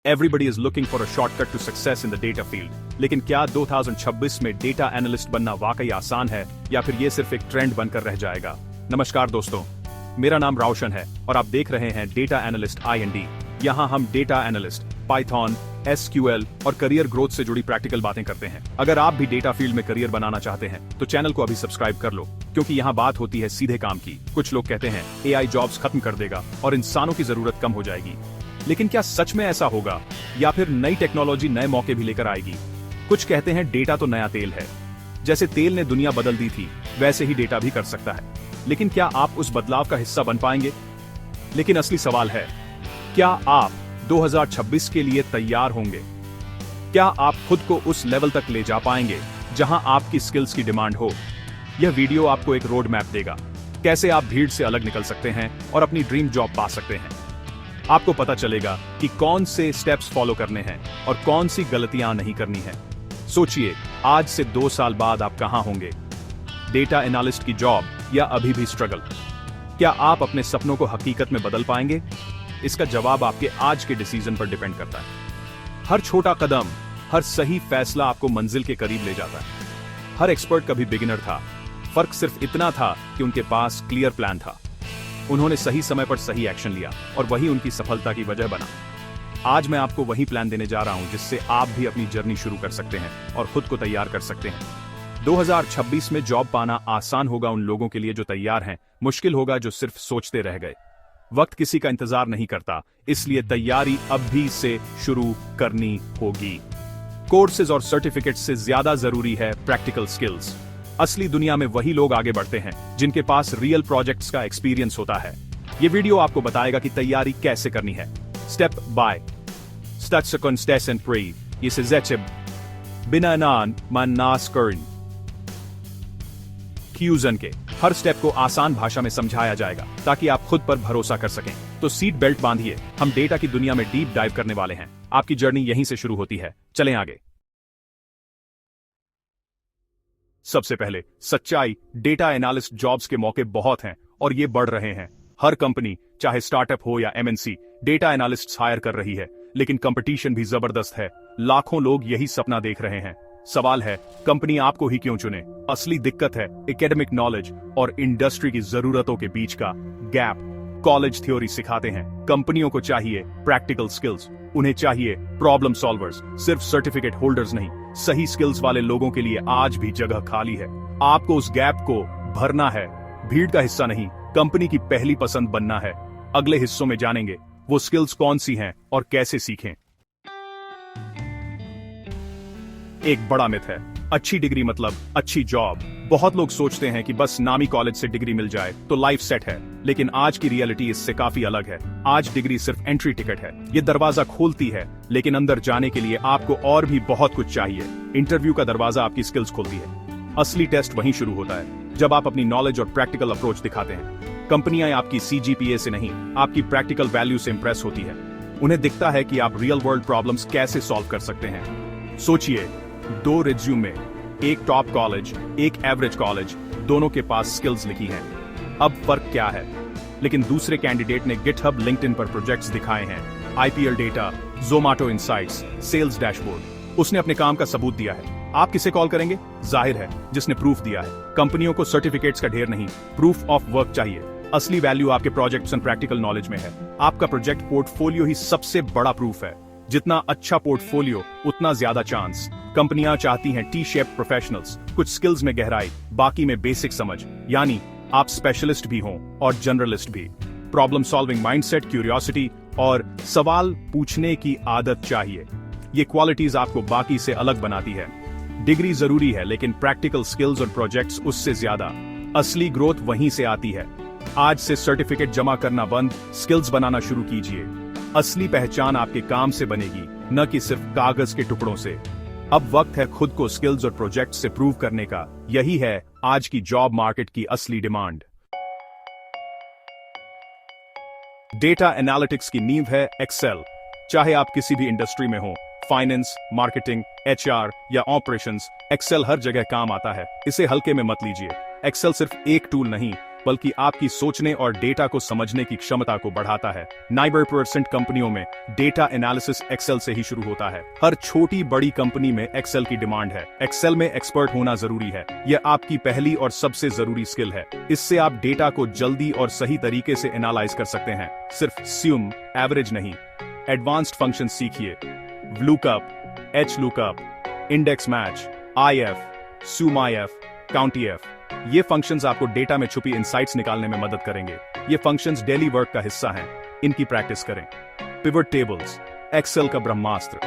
Everybody is looking for a shortcut to success in the data field. लेकिन क्या 2026 में data analyst बनना वाकई आसान है या फिर ये सिर्फ एक ट्रेंड बनकर रह जाएगा? नमस्कार दोस्तों, मेरा नाम रोशन है और आप देख रहे हैं डेटा एनालिस्ट IND। यहाँ हम डेटा एनालिस्ट, पाइथन, SQL और करियर ग्रोथ से जुड़ी प्रैक्टिकल बातें करते हैं। अगर आप भी डेटा फील्ड में करियर बनाना चाहते हैं तो चैनल को अभी सब्सक्राइब कर लो, क्योंकि यहाँ बात होती है सीधे काम की। कुछ लोग कहते हैं AI जॉब्स खत्म कर देगा और इंसानों की जरूरत कम हो जाएगी, लेकिन क्या सच में ऐसा होगा या फिर नई टेक्नोलॉजी नए मौके भी लेकर आएगी? कुछ कहते हैं डेटा तो नया तेल है, जैसे तेल ने दुनिया बदल दी थी वैसे ही डेटा भी कर सकता है। लेकिन क्या आप उस बदलाव का हिस्सा बन पाएंगे? लेकिन असली सवाल है, क्या आप 2026 के लिए तैयार होंगे? क्या आप खुद को उस लेवल तक ले जा पाएंगे जहां आपकी स्किल्स की डिमांड हो? यह वीडियो आपको एक रोड मैप देगा, कैसे आप भीड़ से अलग निकल सकते हैं और अपनी ड्रीम जॉब पा सकते हैं। आपको पता चलेगा कि कौन से स्टेप्स फॉलो करने हैं और कौन सी गलतियां नहीं करनी है। सोचिए, आज से 2 साल बाद आप कहां होंगे? डेटा एनालिस्ट की जॉब या अभी भी स्ट्रगल? क्या आप अपने सपनों को हकीकत में बदल पाएंगे? इसका जवाब आपके आज के डिसीजन पर डिपेंड करता है। हर छोटा कदम, हर सही फैसला आपको मंजिल के करीब ले जाता है। हर एक्सपर्ट कभी बिगिनर था, फर्क सिर्फ इतना था कि उनके पास क्लियर प्लान था। उन्होंने सही समय पर सही एक्शन लिया और वही उनकी सफलता की वजह बना। आज मैं आपको वही प्लान देने जा रहा हूं जिससे आप भी अपनी जर्नी शुरू कर सकते हैं और खुद को तैयार कर सकते हैं। 2026 में जॉब पाना आसान होगा उन लोगों के लिए जो तैयार हैं, मुश्किल होगा जो सिर्फ सोचते रह गए। वक्त किसी का इंतजार नहीं करता, इसलिए तैयारी अभी से शुरू करनी होगी। कोर्सेज और सर्टिफिकेट से ज्यादा जरूरी है प्रैक्टिकल स्किल्स। असली दुनिया में वही लोग आगे बढ़ते हैं जिनके पास रियल प्रोजेक्ट्स का एक्सपीरियंस होता है। ये वीडियो आपको बताएगा कि तैयारी कैसे करनी है, स्टेप बाय स्टेप। बिना क्यूजन के हर स्टेप को आसान भाषा में समझाया जाएगा ताकि आप खुद पर भरोसा कर सकें। तो सीट बेल्ट बांधिए, हम डेटा की दुनिया में डीप डाइव करने वाले हैं। आपकी जर्नी यहीं से शुरू होती है, चलें आगे। सबसे पहले सच्चाई, डेटा एनालिस्ट जॉब्स के मौके बहुत हैं और ये बढ़ रहे हैं। हर कंपनी, चाहे स्टार्टअप हो या MNC, डेटा एनालिस्ट हायर कर रही है, लेकिन कंपटीशन भी जबरदस्त है। लाखों लोग यही सपना देख रहे हैं। सवाल है, कंपनी आपको ही क्यों चुने? असली दिक्कत है एकेडमिक नॉलेज और इंडस्ट्री की जरूरतों के बीच का गैप। कॉलेज थ्योरी सिखाते हैं, कंपनियों को चाहिए प्रैक्टिकल स्किल्स। उन्हें चाहिए प्रॉब्लम सॉल्वर्स, सिर्फ सर्टिफिकेट होल्डर्स नहीं। सही स्किल्स वाले लोगों के लिए आज भी जगह खाली है। आपको उस गैप को भरना है, भीड़ का हिस्सा नहीं, कंपनी की पहली पसंद बनना है। अगले हिस्सों में जानेंगे वो स्किल्स कौन सी हैं और कैसे सीखें। एक बड़ा मिथ है, अच्छी डिग्री मतलब अच्छी जॉब। बहुत लोग सोचते हैं कि बस नामी कॉलेज से डिग्री मिल जाए तो लाइफ सेट है, लेकिन आज की रियलिटी इससे काफी अलग है। आज डिग्री सिर्फ एंट्री टिकट है, ये दरवाजा खोलती है, लेकिन अंदर जाने के लिए आपको और भी बहुत कुछ चाहिए। इंटरव्यू का दरवाजा आपकी स्किल्स खोलती है, असली टेस्ट वहीं शुरू होता है जब आप अपनी नॉलेज और प्रैक्टिकल अप्रोच दिखाते हैं। कंपनियां आपकी CGPA से नहीं, आपकी प्रैक्टिकल वैल्यू से इंप्रेस होती है। उन्हें दिखता है कि आप रियल वर्ल्ड प्रॉब्लम्स कैसे सॉल्व कर सकते हैं। सोचिए, 2 रिज्यूमे, एक टॉप कॉलेज, एक एवरेज कॉलेज, दोनों के पास स्किल्स लिखी हैं। अब फर्क क्या है? लेकिन दूसरे कैंडिडेट ने GitHub, LinkedIn पर प्रोजेक्ट्स दिखाए हैं, IPL data, Zomato insights, sales dashboard. उसने अपने काम का सबूत दिया है। आप किसे कॉल करेंगे? जाहिर है, जिसने प्रूफ दिया है। कंपनियों को सर्टिफिकेट्स का ढेर नहीं, प्रूफ ऑफ वर्क चाहिए। असली वैल्यू आपके प्रोजेक्ट्स एंड प्रैक्टिकल नॉलेज में है। आपका प्रोजेक्ट पोर्टफोलियो ही सबसे बड़ा प्रूफ है। जितना अच्छा पोर्टफोलियो, उतना ज्यादा चांस। कंपनियां चाहती हैं T-शेप प्रोफेशनल्स, कुछ स्किल्स में गहराई, बाकी में बेसिक समझ। यानी आप स्पेशलिस्ट भी हों और जनरलिस्ट भी। प्रॉब्लम सॉल्विंग माइंडसेट, क्यूरियोसिटी और सवाल पूछने की आदत चाहिए। ये क्वालिटीज आपको बाकी से अलग बनाती है। डिग्री जरूरी है, लेकिन प्रैक्टिकल स्किल्स और प्रोजेक्ट्स उससे ज्यादा। असली ग्रोथ वहीं से आती है। आज से सर्टिफिकेट जमा करना बंद, स्किल्स बनाना शुरू कीजिए। असली पहचान आपके काम से बनेगी, न कि सिर्फ कागज के टुकड़ों से। अब वक्त है खुद को स्किल्स और प्रोजेक्ट से प्रूव करने का। यही है आज की जॉब मार्केट की असली डिमांड। डेटा एनालिटिक्स की नींव है एक्सेल। चाहे आप किसी भी इंडस्ट्री में हो, फाइनेंस, मार्केटिंग, HR या ऑपरेशंस, एक्सेल हर जगह काम आता है। इसे हल्के में मत लीजिए। एक्सेल सिर्फ एक टूल नहीं, बल्कि आपकी सोचने और डेटा को समझने की क्षमता को बढ़ाता है। 90% कंपनियों में डेटा एनालिसिस एक्सेल से ही शुरू होता है। हर छोटी बड़ी कंपनी में एक्सेल की डिमांड है। एक्सेल में एक्सपर्ट होना जरूरी है। यह आपकी पहली और सबसे जरूरी स्किल है। इससे आप डेटा को जल्दी और सही तरीके से एनालाइज कर सकते हैं, सिर्फ स्यूम, एवरेज नहीं। एडवांस्ड फंक्शन सीखिए। Lookup, H lookup, index match, IF, SUMIF, COUNTIF। ये फंक्शंस आपको डेटा में छुपी इनसाइट्स निकालने में मदद करेंगे। ये फंक्शंस डेली वर्क का हिस्सा हैं। इनकी प्रैक्टिस करें। पिवट टेबल्स, एक्सेल का ब्रह्मास्त्र।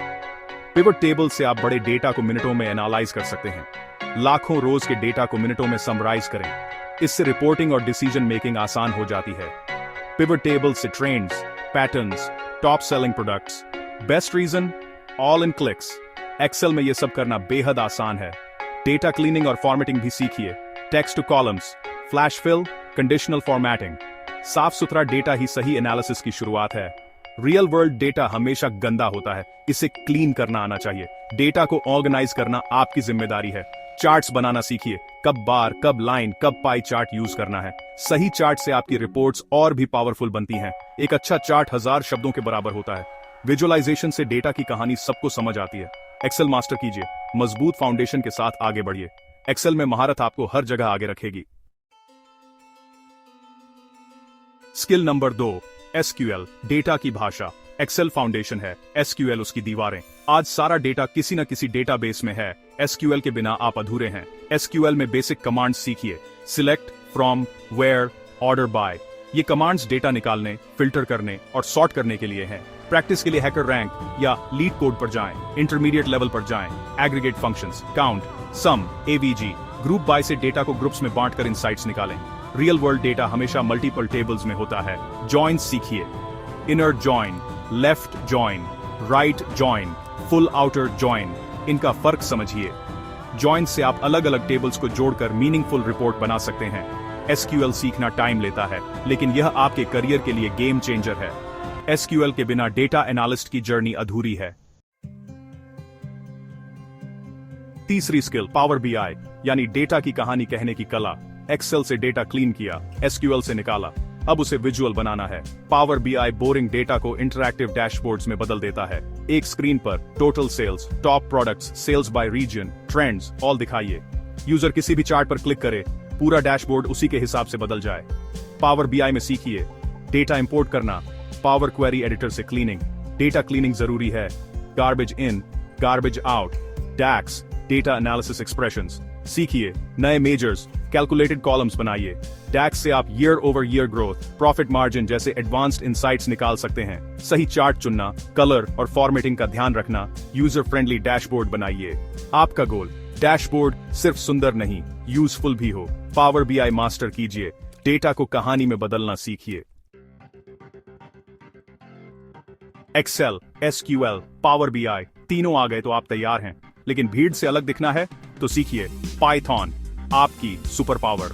पिवट टेबल से आप बड़े डेटा को मिनटों में एनालाइज कर सकते हैं। लाखों रोज के डेटा को मिनटों में समराइज करें। इससे रिपोर्टिंग और डिसीजन मेकिंग आसान हो जाती है। पिवट टेबल से trends, patterns, top selling products, best region, all in clicks. Excel में यह सब करना बेहद आसान है। डेटा क्लीनिंग और फॉर्मेटिंग भी सीखिए। Text to columns, flash fill, conditional formatting. साफ सुथरा डेटा ही सही एनालिसिस की शुरुआत है। रियल वर्ल्ड डेटा हमेशा गंदा होता है, इसे क्लीन करना आना चाहिए। डेटा को ऑर्गेनाइज करना आपकी जिम्मेदारी है। चार्ट्स बनाना सीखिए। कब बार, कब लाइन, कब पाई चार्ट यूज करना है। सही चार्ट से आपकी रिपोर्ट्स और भी पावरफुल बनती हैं। एक अच्छा चार्ट 1000 शब्दों के बराबर होता है। विजुअलाइजेशन से डेटा की कहानी सबको समझ आती है। एक्सेल मास्टर कीजिए। मजबूत फाउंडेशन के साथ आगे बढ़िए। एक्सेल में महारत आपको हर जगह आगे रखेगी। स्किल नंबर 2, SQL, डेटा की भाषा। एक्सेल फाउंडेशन है, SQL उसकी दीवारें। आज सारा डेटा किसी न किसी डेटाबेस में है। SQL के बिना आप अधूरे हैं। SQL में बेसिक कमांड्स सीखिए। Select, from, where, order by. ये कमांड्स डेटा निकालने, फिल्टर करने और सॉर्ट करने के लिए हैं। प्रैक्टिस के लिए हैकर रैंक या लीड कोड पर जाएं, इंटरमीडिएट लेवल पर जाएं। Aggregate functions, count, sum, AVG, group by से डेटा को ग्रुप्स में बांटकर इनसाइट्स निकालें। रियल वर्ल्ड डेटा हमेशा मल्टीपल टेबल्स में होता है। जॉइन सीखिए। Inner join, left join, right join, full outer join. इनका फर्क समझिए। जॉइन से आप अलग अलग टेबल्स को जोड़कर मीनिंगफुल रिपोर्ट बना सकते हैं। SQL सीखना टाइम लेता है, लेकिन यह आपके करियर के लिए गेम चेंजर है। SQL के बिना डेटा एनालिस्ट की जर्नी अधूरी है। तीसरी स्किल, पावर BI, यानी डेटा की कहानी कहने की कला। एक्सेल से डेटा क्लीन किया, SQL से निकाला, अब उसे विजुअल बनाना है। पावर BI बोरिंग डेटा को इंटरैक्टिव डैशबोर्ड्स में बदल देता है। एक स्क्रीन पर total sales, top products, sales by region, trends, all दिखाइए। यूजर किसी भी चार्ट पर क्लिक करे, पूरा डैशबोर्ड उसी के हिसाब से बदल जाए। पावर BI में सीखिए डेटा इंपोर्ट करना, पावर क्वेरी एडिटर से क्लीनिंग। डेटा क्लीनिंग जरूरी है। Garbage in, garbage out, DAX, data analysis expressions सीखिए। नए मेजर्स, कैलकुलेटेड कॉलम्स बनाइए। डैक्स से आप year over year growth, profit margin जैसे एडवांस्ड इनसाइट्स निकाल सकते हैं। सही चार्ट चुनना, कलर और फॉर्मेटिंग का ध्यान रखना, यूजर फ्रेंडली डैशबोर्ड बनाइए। आपका गोल, डैशबोर्ड सिर्फ सुंदर नहीं, यूजफुल भी हो। पावर BI मास्टर कीजिए। डेटा को कहानी में बदलना सीखिए। एक्सेल, SQL, पावर BI तीनों आ गए तो आप तैयार हैं। लेकिन भीड़ से अलग दिखना है तो सीखिए पाइथन, आपकी super power.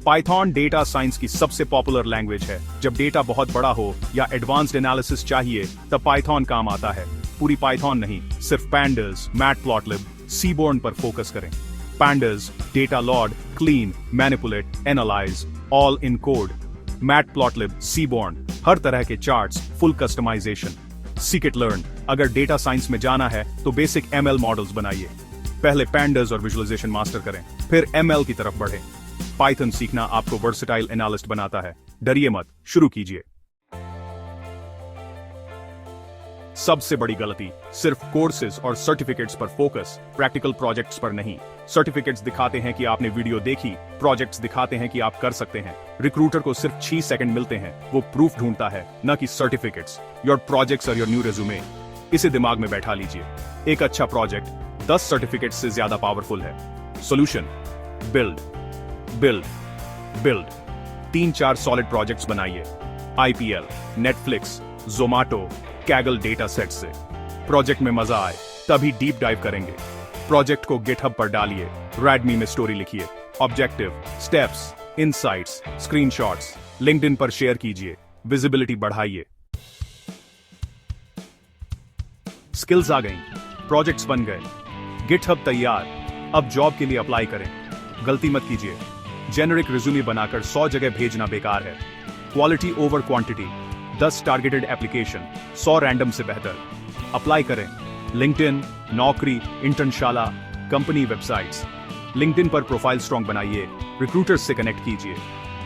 Python data science की सबसे पॉपुलर लैंग्वेज है। जब डेटा बहुत बड़ा हो या एडवांस्ड एनालिसिस चाहिए तब पाइथन काम आता है। पूरी पाइथन नहीं, सिर्फ पैंडास, मैटप्लॉटलिब, सीबोर्न पर फोकस करें। Pandas, data load, clean, manipulate, analyse, all in code. Matplotlib, Seaborn, हर तरह के charts, full customisation. Scikit learn, अगर डेटा साइंस में जाना है तो बेसिक ML मॉडल्स बनाइए। पहले पैंडास और विजुअलाइजेशन मास्टर करें, फिर ML की तरफ बढ़ें। पाइथन सीखना आपको वर्सेटाइल एनालिस्ट बनाता है। डरिए मत, शुरू कीजिए। सबसे बड़ी गलती, सिर्फ कोर्सेज और सर्टिफिकेट्स पर फोकस, प्रैक्टिकल प्रोजेक्ट्स पर नहीं। सर्टिफिकेट्स दिखाते हैं कि आपने वीडियो देखी, प्रोजेक्ट्स दिखाते हैं कि आप कर सकते हैं। रिक्रूटर को सिर्फ 6 सेकंड मिलते हैं, वो प्रूफ ढूंढता है, न कि सर्टिफिकेट्स। योर प्रोजेक्ट्स और योर न्यू रेज्यूमे, इसे दिमाग में बैठा लीजिए। एक अच्छा प्रोजेक्ट 10 सर्टिफिकेट्स से ज्यादा पावरफुल है। Solution, build, build, build. 3-4 solid projects बनाइए। IPL, Netflix, Zomato, Kaggle data set से। प्रोजेक्ट में मजा आए तभी डीप डाइव करेंगे। प्रोजेक्ट को गिटहब पर डालिए, रेडमी में स्टोरी लिखिए। Objective, steps, insights, screenshots LinkedIn पर शेयर कीजिए। विजिबिलिटी बढ़ाइए। स्किल्स आ गई, प्रोजेक्ट्स बन गए, गिटहब तैयार। अब जॉब के लिए अप्लाई करें। गलती मत कीजिए, जेनरिक रिज्यूमे बनाकर 100 जगह भेजना बेकार है। Quality over quantity, 10 targeted application, 100 random से बेहतर। अप्लाई करें लिंक्डइन, नौकरी, इंटर्नशाला, कंपनी वेबसाइट्स। लिंक्डइन पर प्रोफाइल स्ट्रॉन्ग बनाइए, रिक्रूटर्स से कनेक्ट कीजिए।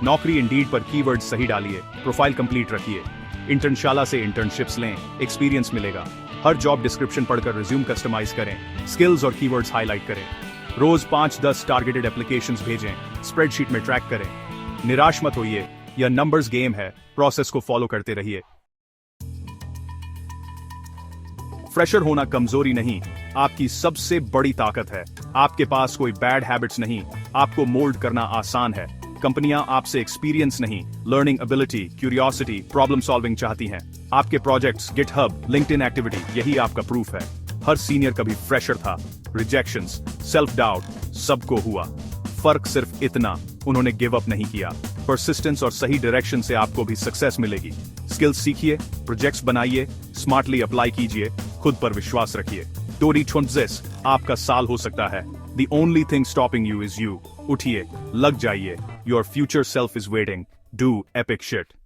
नौकरी इंडीड पर कीवर्ड सही डालिए, प्रोफाइल कंप्लीट रखिए। इंटर्नशाला से इंटर्नशिप्स लें, एक्सपीरियंस मिलेगा। हर जॉब डिस्क्रिप्शन पढ़कर रिज्यूम कस्टमाइज करें, स्किल्स और कीवर्ड्स हाईलाइट करें। रोज 5-10 टारगेटेड एप्लीकेशंस भेजें, स्प्रेडशीट में ट्रैक करें। निराश मत होइए, यह नंबर्स गेम है, प्रोसेस को फॉलो करते रहिए। फ्रेशर होना कमजोरी नहीं, आपकी सबसे बड़ी ताकत है। आपके पास कोई बैड हैबिट्स नहीं, आपको मोल्ड करना आसान है। कंपनियां आपसे एक्सपीरियंस नहीं, learning ability, curiosity, problem solving चाहती हैं। आपके प्रोजेक्ट्स, गिटहब, लिंक्डइन एक्टिविटी, यही आपका प्रूफ है। हर सीनियर कभी फ्रेशर था। रिजेक्शंस, सेल्फ डाउट, सबको हुआ। फर्क सिर्फ इतना, उन्होंने गिव अप नहीं किया। परसिस्टेंस और सही डायरेक्शन से आपको भी सक्सेस मिलेगी। स्किल्स सीखिए, प्रोजेक्ट्स बनाइए, स्मार्टली अप्लाई कीजिए, खुद पर विश्वास रखिए। 2026 आपका साल हो सकता है। The only thing stopping you is you. उठिए, लग जाइए। Your future self is waiting. Do epic shit.